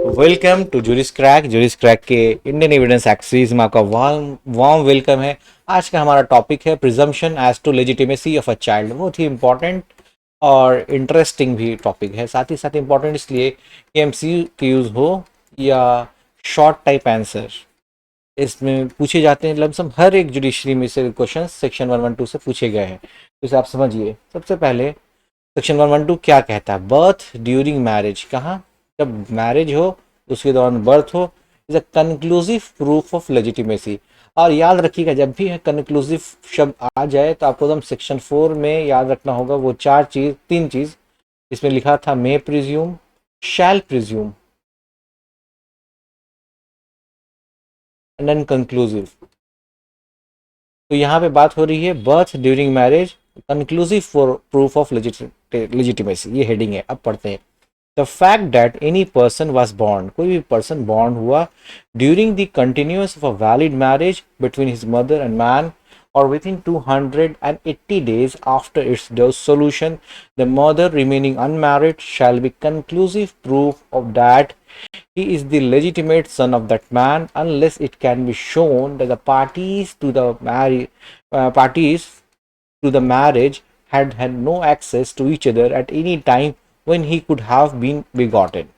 Welcome to juris crack के Indian evidence act series में आपका वार्म वार्म वेलकम है। आज का हमारा टॉपिक है presumption as to legitimacy of a child. बहुत ही इंपॉर्टेंट और इंटरेस्टिंग भी टॉपिक है, साथ ही साथ इंपॉर्टेंट इसलिए कि एमसीक्यूज हो या शॉर्ट टाइप आंसर इसमें पूछे जाते हैं। लमसम हर एक जुडिशरी में से क्वेश्चन सेक्शन 112 से पूछे गए हैं, तो इसे आप समझिए। सबसे पहले सेक्शन 112 क्या कहता है? बर्थ ड्यूरिंग मैरिज, कहाँ जब मैरिज हो उसके दौरान बर्थ हो, is a conclusive proof of legitimacy. और याद रखिएगा, जब भी कंक्लूसिव शब्द आ जाए तो आपको एकदम सेक्शन 4 में याद रखना होगा वो तीन चीज इसमें लिखा था। May presume, shall presume and inconclusive. तो यहाँ पे बात हो रही है birth during marriage conclusive for proof of legitimacy, ये हेडिंग है। अब पढ़ते हैं। The fact that any person was born, कोई भी पर्सन बॉर्न हुआ during the continuous of a valid marriage between his mother and man or within 280 days after its dissolution, the mother remaining unmarried shall be conclusive proof of that he is the legitimate son of that man, unless it can be shown that the parties to the marriage had no access to each other at any time when he could have been begotten.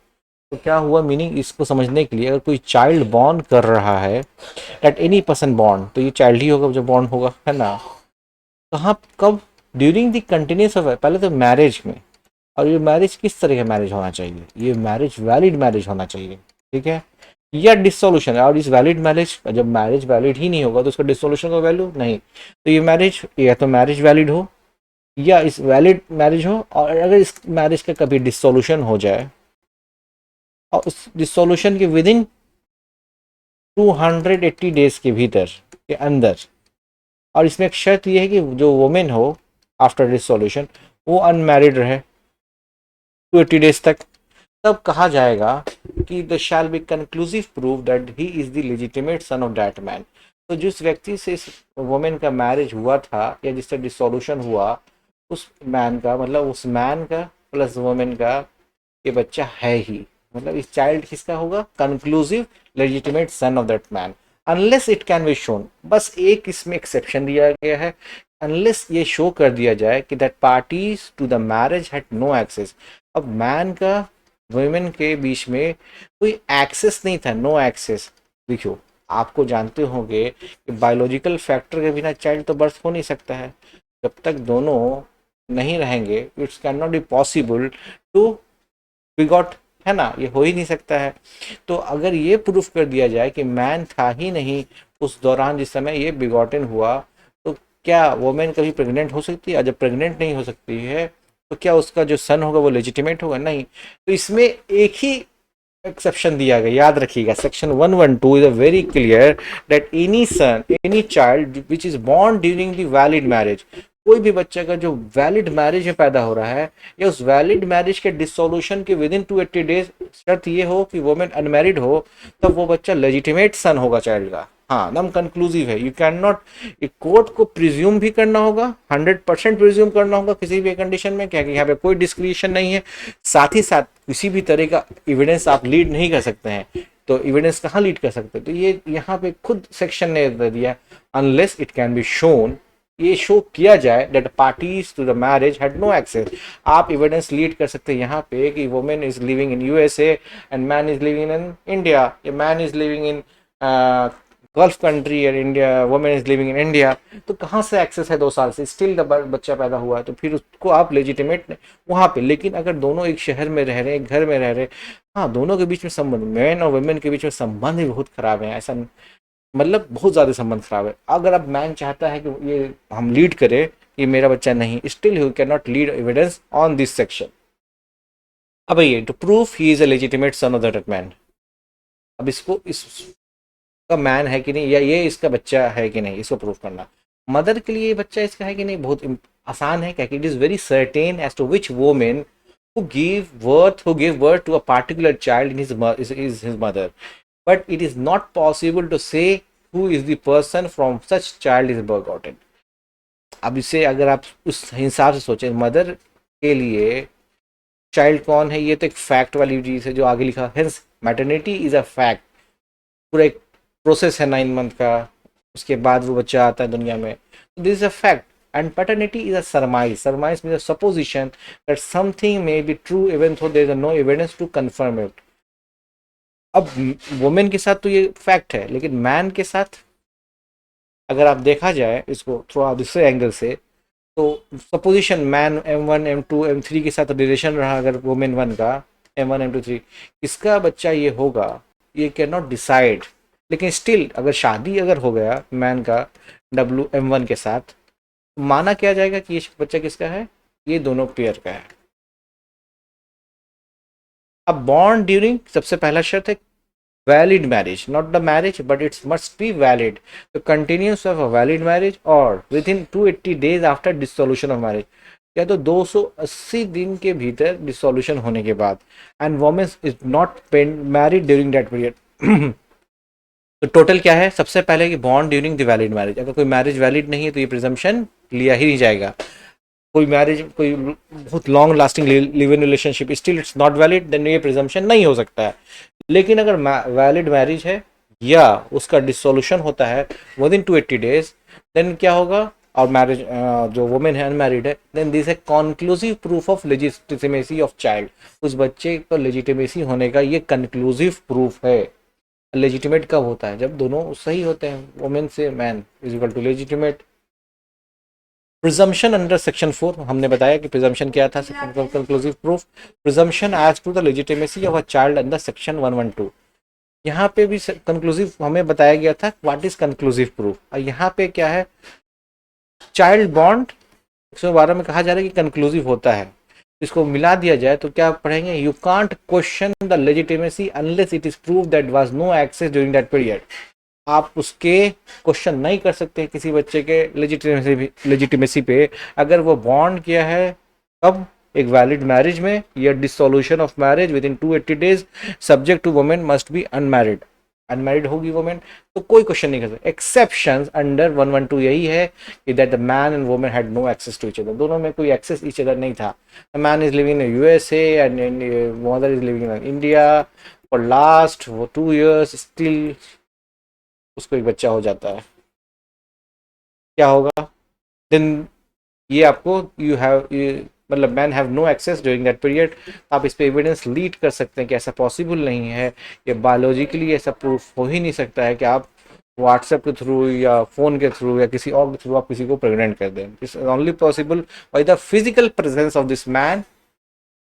तो क्या हुआ? Meaning इसको समझने के लिए, अगर कोई child born कर रहा है एट एनी पर्सन बॉर्न, तो ये चाइल्ड ही होगा जो बॉर्न होगा, है ना? कहाँ, कब? ड्यूरिंग द कंटिन्यूस ऑफ, पहले तो मैरिज में। और ये मैरिज किस तरह का मैरिज होना चाहिए? ये मैरिज वैलिड मैरिज होना चाहिए, ठीक है? या डिसोल्यूशन। और इस वैलिड मैरिज, जब मैरिज वैलिड ही नहीं होगा तो उसका डिसोल्यूशन का वैल्यू नहीं। तो ये मैरिज, या तो मैरिज वैलिड हो या इस वैलिड मैरिज हो। और अगर इस मैरिज का कभी डिसोल्यूशन हो जाए और उस डिसोल्यूशन के विद इन 280 डेज के भीतर, के अंदर, और इसमें एक शर्त यह है कि जो वुमेन हो आफ्टर डिसोल्यूशन वो अनमैरिड रहे 280 डेज तक, तब कहा जाएगा कि the shall be conclusive proof that he is the legitimate son of that man. तो जिस व्यक्ति से इस वुमेन का मैरिज हुआ था या जिससे डिसोल्यूशन हुआ, उस मैन का, मतलब उस मैन का प्लस वुमेन का ये बच्चा है ही, मतलब इस चाइल्ड किसका होगा? Conclusive legitimate son of that man, unless it can be shown. बस एक इसमें एक्सेप्शन दिया गया है, अनलेस ये शो कर दिया जाए कि that parties to the marriage had no access. अब मैन का वुमेन के बीच में कोई एक्सेस नहीं था, नो एक्सेस। देखियो, आपको जानते होंगे कि बायोलॉजिकल फैक्टर के बिना चाइल्ड तो बर्थ हो नहीं सकता है। जब तक दोनों नहीं रहेंगे, it's can not be possible to begot, है ना? ये हो ही नहीं सकता है। तो अगर ये प्रूफ कर दिया जाए कि मैन था ही नहीं उस दौरान जिस समय ये बिगॉटन हुआ, तो क्या वोमेन कभी प्रेग्नेंट हो सकती है? जब प्रेग्नेंट नहीं हो सकती है तो क्या उसका जो सन होगा वो लेजिटिमेट होगा? नहीं। तो इसमें एक ही एक्सेप्शन दिया गया, याद रखिएगा। Section 112 is a very clear that any child which is born during the valid marriage, कोई भी बच्चा का जो वैलिड मैरिज में पैदा हो रहा है या उस वैलिड मैरिज के डिसोल्यूशन के विद इन 280 डेज, शर्त ये हो कि वोमेन अनमैरिड हो, तब वो बच्चा लेजिटिमेट सन होगा चाइल्ड का। हाँ, नम कंक्लूसिव है। यू कैन नॉट, एक कोर्ट को प्रिज्यूम भी करना होगा, 100% प्रिज्यूम करना होगा किसी भी कंडीशन में, क्या कि यहाँ पे कोई डिस्क्रिशन नहीं है। साथ ही साथ किसी भी तरह का एविडेंस आप लीड नहीं कर सकते हैं। तो एविडेंस कहाँ लीड कर सकते हैं? तो ये यहाँ पे खुद सेक्शन ने दे दिया, unless it can be shown, ये शो किया जाए that parties to the marriage had no access. आप एविडेंस लीड कर सकते हैं यहाँ पे कि women is living in USA and man is living in India, या man is living in gulf country और India, women is living in India. तो कहाँ से एक्सेस है? 2 साल से स्टिल द बच्चा पैदा हुआ है, तो फिर उसको आप लेजिटिमेट वहाँ पे। लेकिन अगर दोनों एक शहर में रह रहे हैं, एक घर में रह रहे हैं, हाँ, दोनों के बीच में संबंध, मैन और वुमेन के बीच में संबंध भी बहुत खराब है, ऐसा मतलब बहुत ज्यादा संबंध खराब है। अगर अब मैन चाहता है कि ये हम लीड करें, ये मेरा बच्चा नहीं, स्टिल ही can not lead evidence on this section. अब ये टू प्रूफ ही is a legitimate son of that man, अब इसको इसका मैन है कि नहीं या ये इसका बच्चा है कि नहीं, इसको प्रूफ करना। मदर के लिए ये बच्चा इसका है कि नहीं बहुत आसान है, क्या कि it is very certain as to which women who gave birth to a particular child in is his mother, but it is not possible to say who is the person from such child is begotten। अब इसे अगर आप उस हिसाब से सोचें, mother के लिए चाइल्ड कौन है, ये तो एक फैक्ट वाली चीज है जो आगे लिखा है। मैटरनिटी इज अ फैक्ट, पूरा एक प्रोसेस है 9 मंथ का, उसके बाद वो बच्चा आता है दुनिया में, this is a fact. And paternity is a surmise. Surmise means a supposition that something may be true even though there is no evidence to confirm it. अब वुमेन के साथ तो ये फैक्ट है, लेकिन मैन के साथ अगर आप देखा जाए इसको थोड़ा दूसरे एंगल से, तो supposition man M1 M2 M3 के साथ रिलेशन रहा अगर वुमेन 1 का, M1 M2 3, किसका बच्चा ये होगा ये कैन नॉट डिसाइड. लेकिन स्टिल अगर शादी अगर हो गया मैन का M1 के साथ, माना क्या जाएगा कि ये बच्चा किसका है, ये दोनों पेयर का है. अब बॉन्ड ड्यूरिंग सबसे पहला शर्त है valid marriage, not the marriage but it must be valid. The continuance of a valid marriage or within 280 days after dissolution of marriage, या तो 280 दिन के भीतर डिसोल्यूशन होने के बाद, and women is not married during that period. तो total क्या है, सबसे पहले कि bond during the valid marriage. अगर कोई मैरिज वैलिड नहीं है तो ये प्रिजम्पशन लिया ही नहीं जाएगा. कोई मैरिज कोई बहुत long lasting live in relationship still it's not valid, then ये प्रिजम्पशन नहीं हो सकता है. लेकिन अगर वैलिड मैरिज है या उसका डिसोल्यूशन होता है विद इन 280 डेज, देन क्या होगा, और मैरिज जो वुमेन है अनमैरिड है, देन दिस है conclusive proof of legitimacy of child. उस बच्चे को लेजिटिमेसी होने का ये कंक्लूसिव प्रूफ है. लेजिटिमेट कब होता है, जब दोनों सही होते हैं, वुमेन से man is equal to legitimate. Presumption under section 4 हमने बताया कि प्रिजम्पशन क्या था, conclusive proof. Presumption as to the legitimacy of a child under section 112. यहाँ पे भी कंक्लूसिव हमें बताया गया था व्हाट इज कंक्लूसिव प्रूफ. और यहाँ पे क्या है, चाइल्ड बॉन्ड 112 में कहा जा रहा है कि कंक्लूसिव होता है. इसको मिला दिया जाए तो क्या पढ़ेंगे, you can't question the legitimacy unless it is prove that was no access during that period. आप उसके क्वेश्चन नहीं कर सकते किसी बच्चे के लेजिटिमेसी पे अगर वो बॉन्ड किया है कब, एक वैलिड मैरिज में या dissolution of marriage within 280 days, subject to women must be unmarried. Unmarried होगी वुमेन तो कोई क्वेश्चन नहीं कर सकते. एक्सेप्शंस अंडर 112 यही है कि that the man and women had no access to each other. दोनों में कोई एक्सेस ईच अदर नहीं था. The man is living in USA and mother is living in India for last 2 years, still उसको एक बच्चा हो जाता है, क्या होगा, देन ये आपको यू हैव मतलब man have no access during that period. आप इस पे एविडेंस लीड कर सकते हैं कि ऐसा पॉसिबल नहीं है, ये बायोलॉजिकली ऐसा प्रूफ हो ही नहीं सकता है कि आप व्हाट्सएप के थ्रू या फ़ोन के थ्रू या किसी और के थ्रू आप किसी को प्रेग्नेंट कर दें. It's only possible by the physical presence of this man.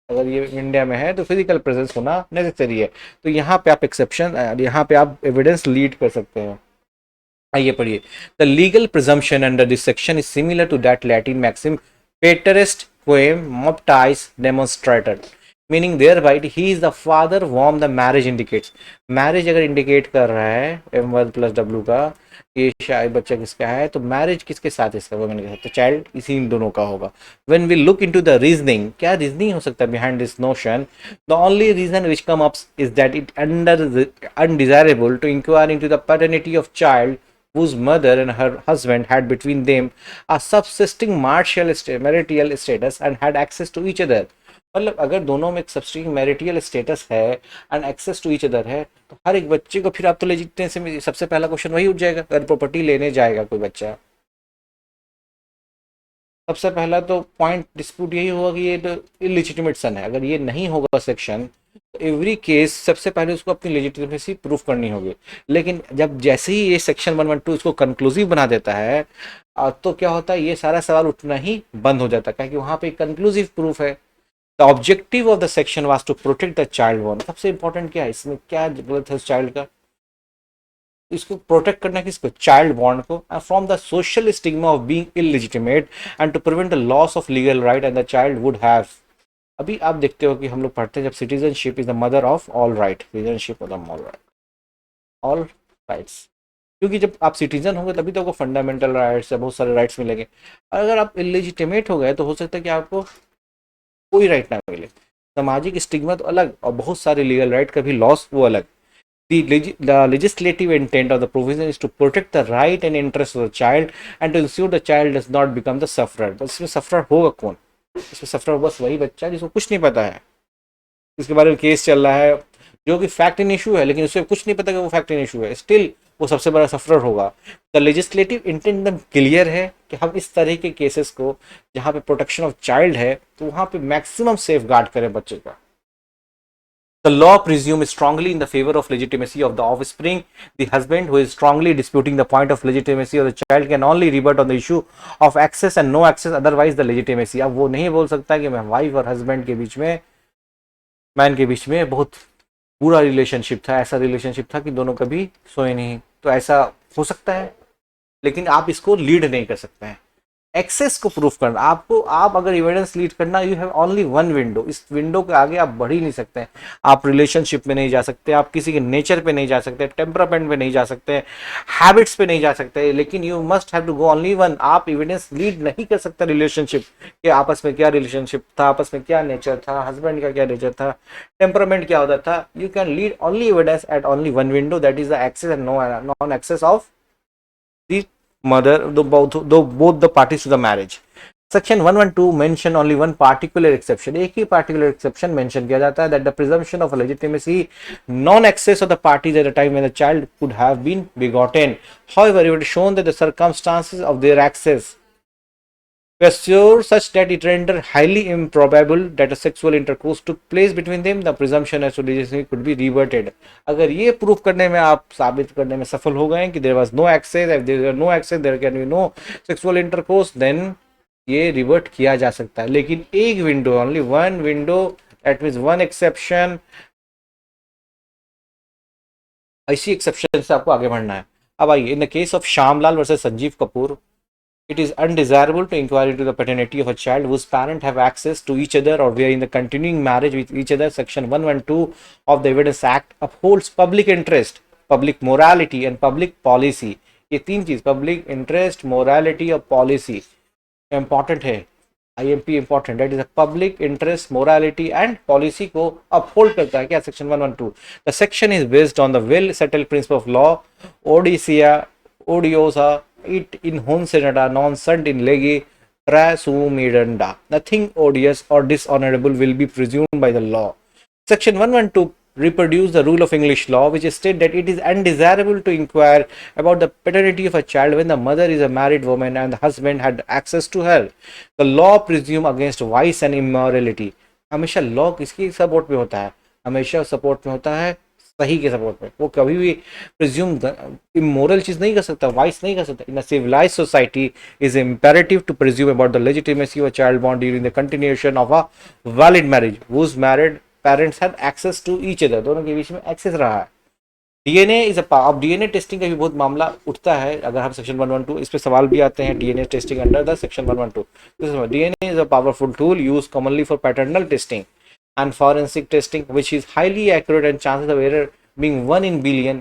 अगर ये इंडिया में है तो फिजिकल प्रेजेंस होना नेसेसरी है. तो यहाँ पे आप एक्सेप्शन, यहाँ पे आप एविडेंस लीड कर सकते हैं. आइए पढ़िए. The legal presumption under this section is similar to that Latin maxim पेटरेस्ट क्वेम मॉप्टाइस डेमोन्स्ट्रेटर, meaning thereby he is the father whom the marriage indicates. Marriage अगर इंडिकेट कर रहा है M1 + W का, ये शायद बच्चा किसका है, तो मैरिज किसके साथ, इसका वुमेन के साथ, तो चाइल्ड इसी इन दोनों का होगा. When we look into the reasoning, क्या रीजनिंग हो सकता है behind this notion, the only reason which come up is that it under undesirable to inquire into the paternity of child whose mother and her husband had between them a subsisting marital status and had access to each other. मतलब अगर दोनों में एक subsisting marital status है and access to each other है, तो हर एक बच्चे को फिर आप तो लेजिटिमेसी, सबसे पहला क्वेश्चन वही उठ जाएगा. अगर प्रॉपर्टी लेने जाएगा कोई बच्चा, सबसे पहला तो पॉइंट डिस्प्यूट यही होगा कि ये तो इलिजिटिमेट सन है. अगर ये नहीं होगा सेक्शन, तो एवरी केस सबसे पहले उसको अपनी लेजिटिमेसी प्रूफ करनी होगी. लेकिन जब जैसे ही ये सेक्शन 112 इसको कंक्लूसिव बना देता है, तो क्या होता है, ये सारा सवाल उठना ही बंद हो जाता है, क्योंकि वहां पे कंक्लूसिव प्रूफ है. The objective of the section was to protect the child born. सबसे इंपॉर्टेंट क्या है इसमें, क्या गलत है उस चाइल्ड का, इसको प्रोटेक्ट करना किसको, चाइल्ड बॉन्ड को, from the social stigma of being illegitimate and to prevent the loss of legal right and the child would have. अभी आप देखते हो कि हम लोग पढ़ते हैं जब citizenship is the mother of all right, citizenship of the all rights, क्योंकि जब आप सिटीजन होंगे तभी तो आपको फंडामेंटल राइट्स या बहुत सारे राइट्स मिलेंगे. अगर आप इलिजिटिमेट हो गए तो हो सकता है कि आपको कोई राइट ना मिले. सामाजिक स्टिग्मा तो अलग और बहुत सारे लीगल राइट का भी लॉस वो अलग. The legislative intent of the provision is to protect the right and interest of the child and to ensure the child does not become the sufferer. बस इसमें सफरर होगा कौन, इसमें सफरर बस वही बच्चा जिसको कुछ नहीं पता है, इसके बारे में केस चल रहा है, जो कि फैक्ट इन इशू है, लेकिन उसे कुछ नहीं पता कि वो फैक्ट इन इशू है, स्टिल वो सबसे बड़ा सफरर होगा। द लेजिस्लेटिव इंटेंट एकदम क्लियर है कि हम इस तरह के केसेस को, जहाँ पे प्रोटेक्शन ऑफ चाइल्ड है, तो वहाँ पे मैक्सिमम सेफ गार्ड करें बच्चे का। The law presumes strongly in the favor of legitimacy of the offspring. The husband who is strongly disputing the point of legitimacy of the child can only rebut on the issue of access and no access, otherwise the legitimacy. अब वो नहीं बोल सकता कि मैं wife और husband के बीच में, मैन के बीच में बहुत बुरा रिलेशनशिप था, ऐसा रिलेशनशिप था कि दोनों कभी सोए नहीं, तो ऐसा हो सकता है, लेकिन आप इसको लीड नहीं कर सकते हैं। एक्सेस को प्रूफ करना आपको, आप अगर एविडेंस लीड करना, you have only one window, इस विंडो के आगे आप बढ़ ही नहीं सकते हैं। आप रिलेशनशिप में नहीं जा सकते, आप किसी के नेचर पे नहीं जा सकते, टेम्परामेंट पे नहीं जा सकते, हैबिट्स पे नहीं जा सकते, लेकिन you must have to go only one. आप एविडेंस लीड नहीं कर सकते रिलेशनशिप के, आपस में क्या रिलेशनशिप था, आपस में क्या नेचर था, हस्बैंड का क्या नेचर था, टेम्परामेंट क्या होता था। You can lead only evidence at only one window, that is the access and non access of the mother, both the parties to the marriage. Section 112 mention only one particular exception. एक ही particular exception mention किया जाता है, that the presumption of legitimacy, non-access of the parties at the time when the child could have been begotten. However, it is shown that the circumstances of their access were such that it rendered highly improbable that a sexual intercourse took place between them. The presumption as to legitimacy could be reverted. अगर ये proof करने में, आप साबित करने में सफल हो गए कि there was no access, if there was no access there can be no sexual intercourse, then ये रिवर्ट किया जा सकता है। लेकिन एक window, only one window, that means one exception, ऐसी एक्सेप्शन से आपको आगे बढ़ना है। अब आइए, in the case of Shyamlal versus Sanjeev Kapoor, it is undesirable to inquire into the paternity of a child whose parents have access to each other or were in the continuing marriage with each other. Section 112 of the Evidence Act upholds public interest, public morality and public policy. ये तीन चीज, public interest, morality और policy, important है। IMP important, that is a public interest, morality and policy को uphold करता है क्या, section 112। The section is based on the well settled principle of law, ओडिसिया ओडियोसा it in honsenada non sunt in lege prasumidanda. Nothing odious or dishonorable will be presumed by the law. Section 112 reproduce the rule of English law, which states that it is undesirable to inquire about the paternity of a child when the mother is a married woman and the husband had access to her. The law presume against vice and immorality. हमेशा law किसकी support में होता है, हमेशा support में होता है सही के सपोर्ट में। वो कभी भी प्रिज्यूम इमोरल चीज नहीं कर सकता, वाइस नहीं कर सकता। In a civilized society is imperative to presume about the legitimacy of a child born during the continuation of a valid marriage whose married parents have access to each other, दोनों के बीच में access रहा है। DNA is अब DNA testing का भी बहुत मामला उठता है, अगर हम सेक्शन 112, इस पे सवाल भी आते हैं। DNA testing under the section 112, DNA is a powerful tool use commonly for paternal testing and forensic testing, which is highly accurate and chances of error being 1 in billion.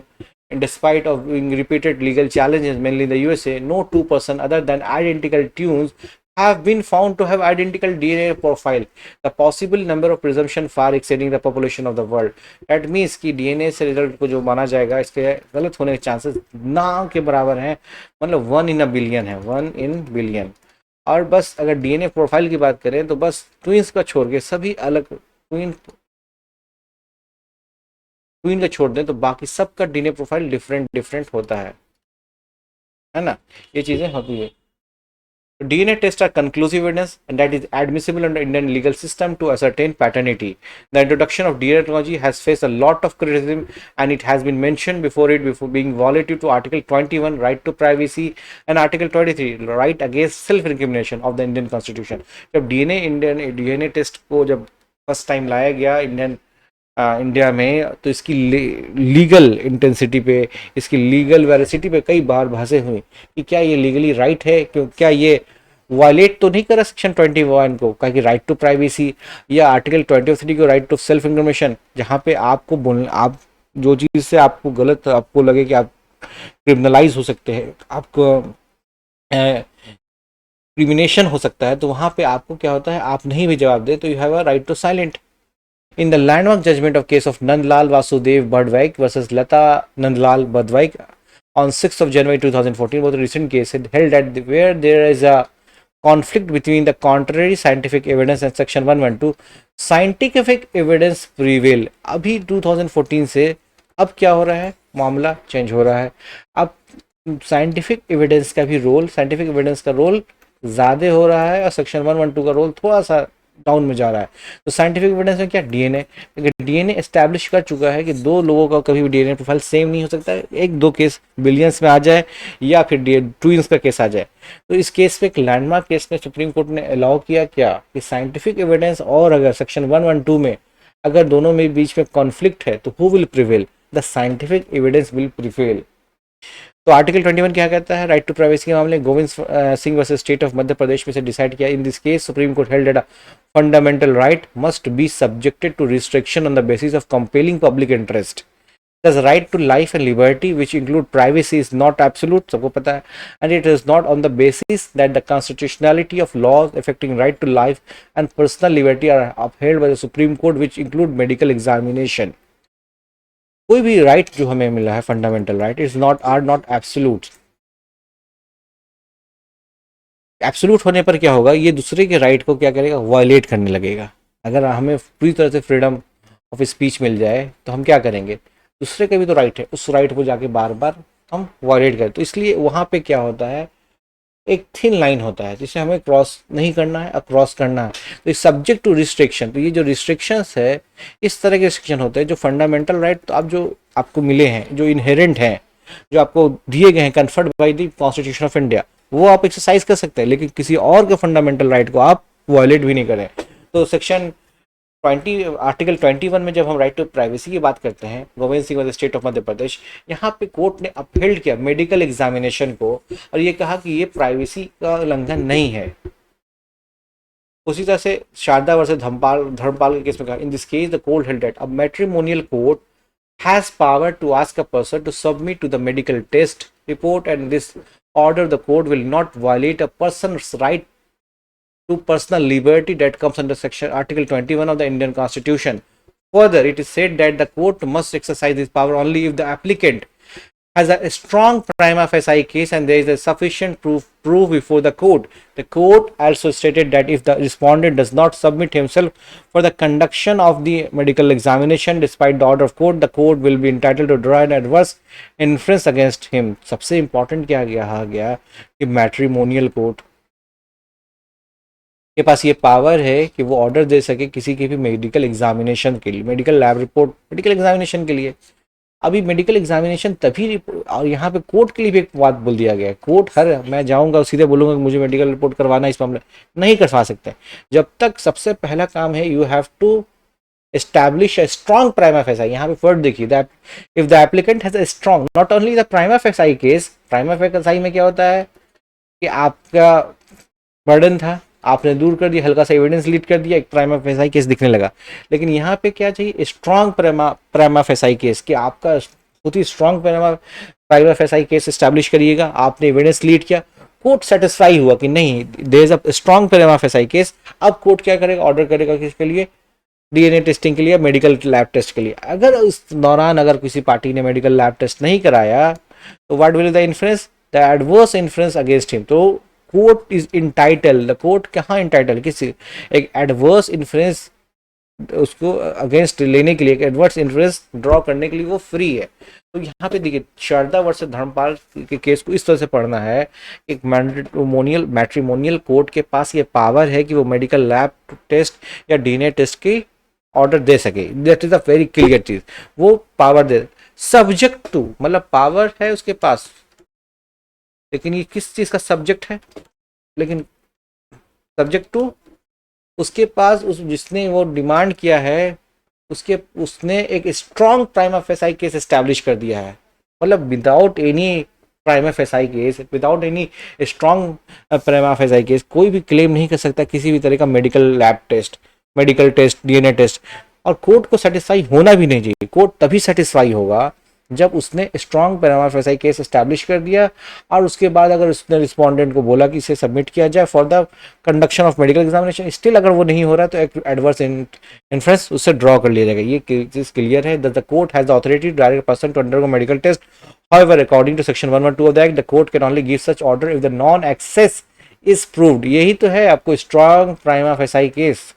And despite of being repeated legal challenges, mainly in the USA, no two person other than identical twins have been found to have identical DNA profile. The possible number of presumption far exceeding the population of the world. That means कि DNA से result को जो माना जाएगा, इसके गलत होने के चांसेस ना के बराबर हैं, मतलब 1 in a billion है, 1 in billion। और बस अगर डीएनए प्रोफाइल की बात करें तो बस ट्विंस का छोड़ के सभी अलग, ट्विन का छोड़ दें तो बाकी सबका डीएनए प्रोफाइल डिफरेंट होता है ना, ये चीजें होती है। DNA tests are conclusive evidence and that is admissible under Indian legal system to ascertain paternity. The introduction of DNA technology has faced a lot of criticism and it has been mentioned before being violative to Article 21 right to privacy and Article 23 right against self-incrimination of the Indian Constitution. जब Indian DNA test को जब first time लाया गया India में, तो इसकी legal intensity पे, इसकी लीगल वेरिसिटी पे कई बार बहसें हुई कि क्या ये लीगली राइट है, क्यों क्या ये वायलेट तो नहीं करा सेक्शन 21 को, कहा कि राइट टू प्राइवेसी या आर्टिकल 23 को राइट टू सेल्फ इंफॉर्मेशन, जहाँ पे आपको बोलना, आप जो चीज़ से आपको गलत आपको लगे कि आप क्रिमिनलाइज हो सकते हैं, आपको क्रिमिनेशन हो सकता है, तो वहाँ पे आपको क्या होता है, आप नहीं भी जवाब दे तो you have a right to silent. In the landmark judgment of case of Nandlal Vasudev Bhadvaik versus Lata Nandlal Bhadvaik on 6th of January 2014 was a recent case, it held that where there is a conflict between the contrary scientific evidence and section 112 scientific evidence prevail। अभी 2014 से अब क्या हो रहा है, मामला change हो रहा है। अब साइंटिफिक एविडेंस का भी रोल, साइंटिफिक एविडेंस का रोल ज़्यादा हो रहा है और सेक्शन 112 का रोल थोड़ा सा डाउन में जा रहा है। तो साइंटिफिक एविडेंस में क्या, डीएनए, डीएनए एस्टैब्लिश कर चुका है कि दो लोगों का कभी भी डीएनए प्रोफाइल सेम नहीं हो सकता है। एक दो केस बिलियंस में आ जाए या फिर ट्विंस का केस आ जाए। तो इस केस पे, एक लैंडमार्क केस में सुप्रीम कोर्ट ने अलाउ किया क्या कि साइंटिफिक एविडेंस और अगर सेक्शन 112 में अगर दोनों में बीच में कॉन्फ्लिक्ट है तो who will prevail, the scientific evidence will prevail. तो आर्टिकल 21 क्या कहता है, राइट टू प्राइवेसी के मामले Govind Singh versus state of Madhya Pradesh में से डिसाइड किया। In this case supreme court held that a fundamental right must be subjected to restriction on the basis of compelling public interest. Thus, right to life and liberty, which include privacy, is not absolute, सबको पता है, and it is not on the basis that the constitutionality of laws affecting right to life and personal liberty are upheld by the Supreme Court, which include medical examination। कोई भी right जो हमें मिला है, fundamental right, is not are not absolute. Absolute होने पर क्या होगा, ये दूसरे के राइट को क्या करेगा, वायलेट करने लगेगा। अगर हमें पूरी तरह से फ्रीडम ऑफ स्पीच मिल जाए तो हम क्या करेंगे, दूसरे का भी तो राइट है, उस राइट को जाके बार बार हम वायलेट करें। तो इसलिए वहाँ पे क्या होता है, एक थिन लाइन होता है जिसे हमें क्रॉस नहीं करना है, अब क्रॉस करना है। तो सब्जेक्ट टू रिस्ट्रिक्शन, तो ये जो रिस्ट्रिक्शंस है, इस तरह के रिस्ट्रिक्शन होते हैं जो फंडामेंटल राइट तो आप जो आपको मिले हैं, जो इनहेरेंट हैं, जो आपको दिए गए हैं, conferred by the constitution of India, वो आप एक्सरसाइज कर सकते हैं, लेकिन किसी और के फंडामेंटल राइट को आप वायलेट भी नहीं करें। तो सेक्शन 20 आर्टिकल 21 में जब हम राइट टू प्राइवेसी की बात करते हैं, Govind Singh versus state of Madhya Pradesh, यहाँ पे कोर्ट ने अपहेल्ड किया मेडिकल एग्जामिनेशन को और ये कहा कि ये प्राइवेसी का उल्लंघन नहीं है। उसी तरह से शारदा वर्सेस धर्मपाल के केस में कहा, in this case the court held that a matrimonial court has power to ask a person to submit to the medical test report and this order the court will not violate a person's right to personal liberty that comes under section article 21 of the Indian Constitution. Further, it is said that the court must exercise this power only if the applicant has a strong prima facie case and there is a sufficient proof before the court. The court also stated that if the respondent does not submit himself for the conduction of the medical examination despite the order of court will be entitled to draw an adverse inference against him. सबसे important क्या गया कि matrimonial court के पास ये power है कि वो order दे सके किसी के भी मेडिकल एग्जामिनेशन के लिए, medical lab report, medical examination के लिए। अभी मेडिकल एग्जामिनेशन तभी, और यहाँ पे कोर्ट के लिए भी एक बात बोल दिया गया है, कोर्ट मैं जाऊँगा सीधे बोलूँगा कि मुझे मेडिकल रिपोर्ट करवाना, इस मामले नहीं करवा सकते जब तक सबसे पहला काम है, you have to establish a strong prima facie. यहाँ पे वर्ड देखिए, that if the applicant has a strong, not only the prima facie case. Prima facie में क्या होता है कि आपका बर्डन था, आपने दूर कर दिया, हल्का सा एविडेंस लीड कर दिया, एक प्राइमा फेसाई केस दिखने लगा। लेकिन यहाँ पे क्या चाहिए, स्ट्रॉन्ग प्राइमा फेसाई केस, कि आपका बहुत ही strong prima facie case establish करिएगा। आपने एविडेंस लीड किया, कोर्ट सेटिस्फाई हुआ कि नहीं there is a strong prima facie case. अब कोर्ट क्या करेगा, ऑर्डर करेगा किसके लिए, डीएनए टेस्टिंग के लिए, मेडिकल लैब टेस्ट के लिए। अगर उस दौरान अगर किसी पार्टी ने मेडिकल लैब टेस्ट नहीं कराया तो what will the influence, the adverse influence against him. तो court is entitle, the court कहाँ इंटाइटल, किसी एक एडवर्स इन्फ्लुएंस उसको अगेंस्ट लेने के लिए, एक एडवर्स इन्फ्लुएंस ड्रॉ करने के लिए वो फ्री है। तो यहाँ पे देखिए, शारदा वर्सेस धर्मपाल के केस को इस तरह से पढ़ना है, एक मैट्रिमोनियल कोर्ट के पास ये पावर है कि वो मेडिकल लैब टेस्ट या डीएनए टेस्ट की ऑर्डर दे सके। That is a very clear चीज, वो पावर दे, सब्जेक्ट टू, मतलब पावर है उसके पास, लेकिन ये किस चीज का सब्जेक्ट है, लेकिन सब्जेक्ट टू उसके पास, उस जिसने वो डिमांड किया है उसने एक strong prima facie case establish कर दिया है। मतलब without any prima facie case, without any strong prima facie case कोई भी क्लेम नहीं कर सकता किसी भी तरह का medical lab test, medical test, DNA test. और कोर्ट को सेटिस्फाई होना भी नहीं चाहिए, कोर्ट तभी सेटिस्फाई होगा जब उसने strong prima facie case establish कर दिया और उसके बाद अगर उसने रिस्पोंडेंट को बोला कि इसे सबमिट किया जाए for the conduction of medical examination, still अगर वो नहीं हो रहा तो एक एडवर्स इन्फ्लुएंस उससे ड्रॉ कर लिया जाएगा। ये चीज क्लियर है। The court has the authority to direct person to undergo medical test, however according to section 112 of the act the court can only give such order if the non access is proved, यही तो है आपको strong prima facie case.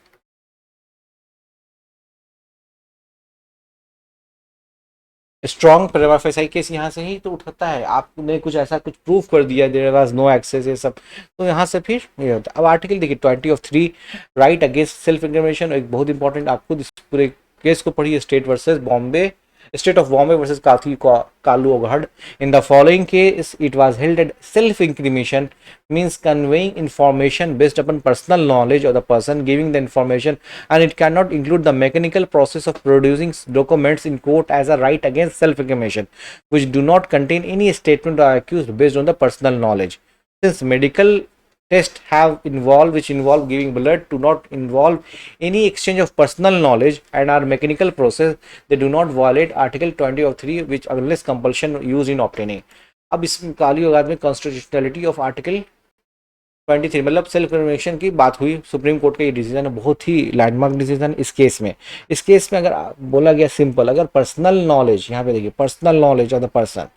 Strong prima facie case यहाँ से ही तो उठता है, आपने कुछ ऐसा कुछ प्रूफ कर दिया, देयर वाज नो एक्सेस, ये सब, तो यहाँ से फिर ये होता है। अब आर्टिकल देखिए 20 of 3 right against self incrimination, एक बहुत इंपॉर्टेंट, आपको इस पूरे केस को पढ़िए, state of Bombay versus Kalu Oghad. In the following case it was held that self incrimination means conveying information based upon personal knowledge of the person giving the information, and it cannot include the mechanical process of producing documents in court as a right against self-incrimination which do not contain any statement or accused based on the personal knowledge. Since medical tests have involved which involve giving blood do not involve any exchange of personal knowledge and are mechanical process, they do not violate article 20 of 3 which unless compulsion used in obtaining. अब इस काली औकात में constitutionality of article 23 मतलब self incrimination की बात हुई, supreme court का ये डिसीजन है, बहुत ही लैंडमार्क डिसीजन इस केस में। इस केस में अगर बोला गया सिंपल, अगर पर्सनल नॉलेज, यहाँ पे देखिए personal knowledge of the person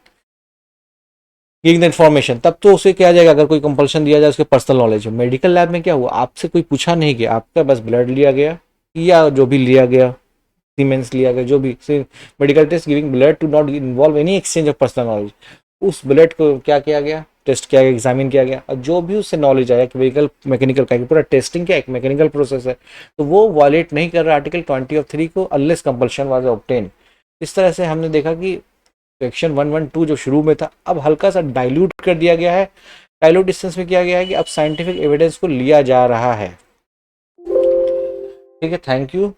giving the information, तब तो उसे क्या जाएगा, अगर कोई कंपल्शन दिया जाए उसके पर्सनल नॉलेज। मेडिकल लैब में क्या हुआ, आपसे कोई पूछा नहीं गया, आपका बस ब्लड लिया गया या जो भी लिया गया, सीमेंस लिया गया, जो भी medical test giving blood to not involve any exchange of personal knowledge, उस ब्लड को क्या किया गया, टेस्ट किया गया, एग्जामिन किया गया, और जो भी उससे नॉलेज आया कि व्हीकल मैकेनिकल का पूरा टेस्टिंग क्या एक मैकेनिकल प्रोसेस है, तो वो वायलेट नहीं कर रहा आर्टिकल 20 of 3 को अनलेस कंपल्शन वाज ऑब्टेन। इस तरह से हमने देखा कि सेक्शन 112 जो शुरू में था अब हल्का सा डाइल्यूट कर दिया गया है। डाइल्यूट डिस्टेंस में किया गया है कि अब साइंटिफिक एविडेंस को लिया जा रहा है। ठीक है, थैंक यू।